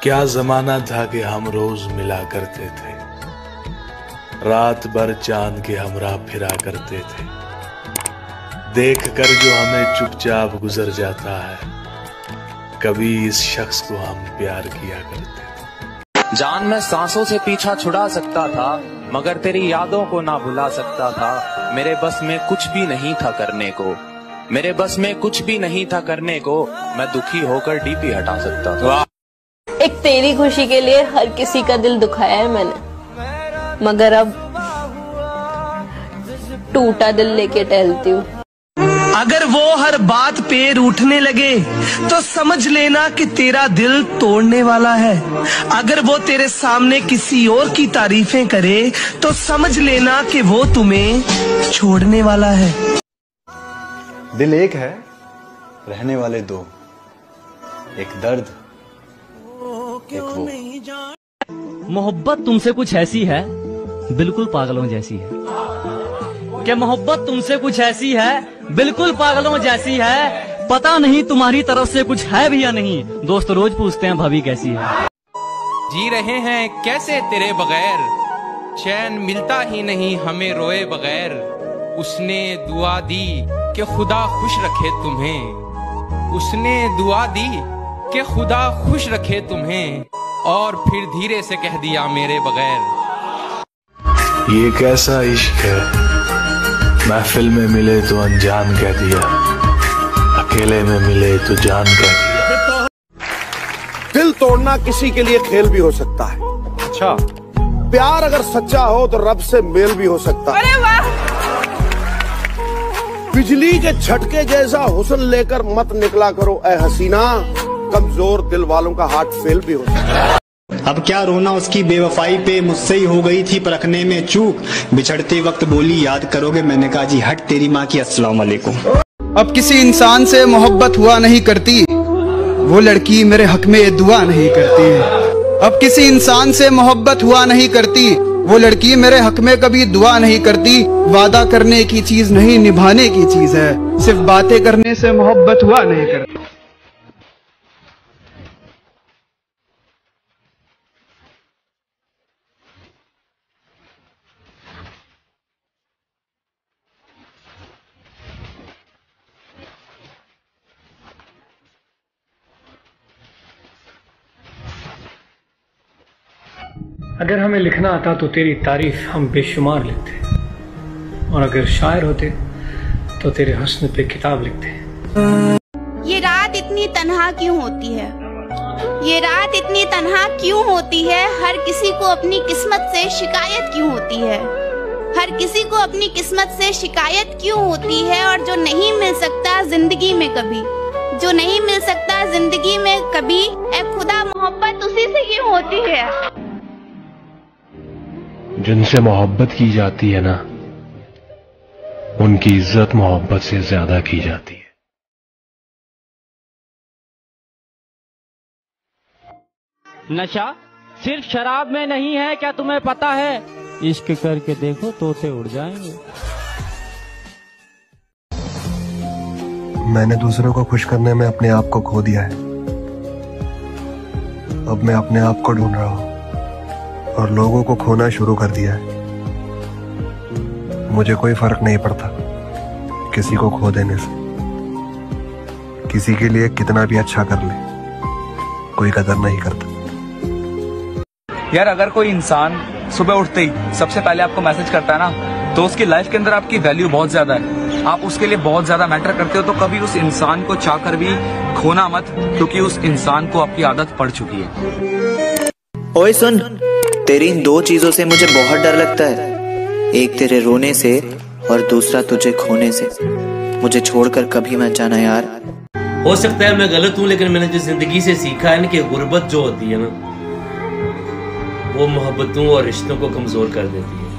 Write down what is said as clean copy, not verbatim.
क्या जमाना था कि हम रोज मिला करते थे, रात भर चांद के हमरा फिरा करते थे। देख कर जो हमें चुपचाप गुजर जाता है, कभी इस शख्स को हम प्यार किया करते थे। जान मैं सांसों से पीछा छुड़ा सकता था, मगर तेरी यादों को ना भुला सकता था। मेरे बस में कुछ भी नहीं था करने को, मेरे बस में कुछ भी नहीं था करने को। मैं दुखी होकर डीपी हटा सकता था। एक तेरी खुशी के लिए हर किसी का दिल दुखाया है मैंने, मगर अब टूटा दिल लेके टहलती हूँ। अगर वो हर बात पे रूठने लगे तो समझ लेना कि तेरा दिल तोड़ने वाला है। अगर वो तेरे सामने किसी और की तारीफें करे तो समझ लेना कि वो तुम्हें छोड़ने वाला है। दिल एक है, रहने वाले दो, एक दर्द एक वो। मोहब्बत तुमसे कुछ ऐसी है, बिल्कुल पागलों जैसी है। क्या मोहब्बत तुमसे कुछ ऐसी है, बिल्कुल पागलों जैसी है। पता नहीं तुम्हारी तरफ से कुछ है भी या नहीं। दोस्त रोज पूछते हैं भाभी कैसी है। जी रहे हैं कैसे तेरे बगैर, चैन मिलता ही नहीं हमें रोए बगैर। उसने दुआ दी कि खुदा खुश रखे तुम्हें, उसने दुआ दी कि खुदा खुश रखे तुम्हें, और फिर धीरे से कह दिया मेरे बगैर। ये कैसा इश्क है, महफिल में मिले तो अनजान कह दिया, अकेले में मिले तो जान कह दिया। दिल तोड़ना किसी के लिए खेल भी हो सकता है। अच्छा, प्यार अगर सच्चा हो तो रब से मेल भी हो सकता है। अरे वाह! बिजली के झटके जैसा हुस्न लेकर मत निकला करो ए हसीना, कमजोर दिल वालों का हार्ट फेल भी हो सकता है। अब क्या रोना उसकी बेवफाई पे, मुझसे ही हो गई थी परखने में चूक। बिछड़ते वक्त बोली याद करोगे, मैंने कहा जी हट तेरी माँ की, अस्सलाम वालेकुम। अब किसी इंसान से मोहब्बत हुआ नहीं करती, वो लड़की मेरे हक में दुआ नहीं करती। अब किसी इंसान से मोहब्बत हुआ नहीं करती, वो लड़की मेरे हक में कभी दुआ नहीं करती। वादा करने की चीज नहीं, निभाने की चीज है। सिर्फ बातें करने से मोहब्बत हुआ नहीं करती। अगर हमें लिखना आता तो तेरी तारीफ हम बेशुमार लिखते, और अगर शायर होते तो तेरे हुस्न पे किताब लिखते। ये रात इतनी तन्हा क्यों होती है, ये रात इतनी तन्हा क्यों होती है। हर किसी को अपनी किस्मत से शिकायत क्यों होती है, हर किसी को अपनी किस्मत से शिकायत क्यों होती है। और जो नहीं मिल सकता जिंदगी में कभी, जो नहीं मिल सकता जिंदगी में कभी, ए खुदा मोहब्बत उसी से क्यों होती है। जिनसे मोहब्बत की जाती है ना, उनकी इज्जत मोहब्बत से ज्यादा की जाती है। नशा सिर्फ शराब में नहीं है, क्या तुम्हें पता है। इश्क करके देखो तोते उड़ जाएंगे। मैंने दूसरों को खुश करने में अपने आप को खो दिया है। अब मैं अपने आप को ढूंढ रहा हूं और लोगों को खोना शुरू कर दिया है। मुझे कोई फर्क नहीं पड़ता किसी को खो देने से। किसी के लिए कितना भी अच्छा कर ले, कोई कदर नहीं करता। यार अगर कोई इंसान सुबह उठते ही सबसे पहले आपको मैसेज करता है ना, तो उसकी लाइफ के अंदर आपकी वैल्यू बहुत ज्यादा है, आप उसके लिए बहुत ज्यादा मैटर करते हो। तो कभी उस इंसान को चाहकर भी खोना मत, क्योंकि उस इंसान को आपकी आदत पड़ चुकी है। ओए सुन, तेरी इन दो चीजों से मुझे बहुत डर लगता है। एक तेरे रोने से और दूसरा तुझे खोने से। मुझे छोड़कर कभी मत जाना यार। हो सकता है मैं गलत हूँ, लेकिन मैंने जो जिंदगी से सीखा है ना कि गुर्बत जो होती है ना, वो मोहब्बतों और रिश्तों को कमजोर कर देती है।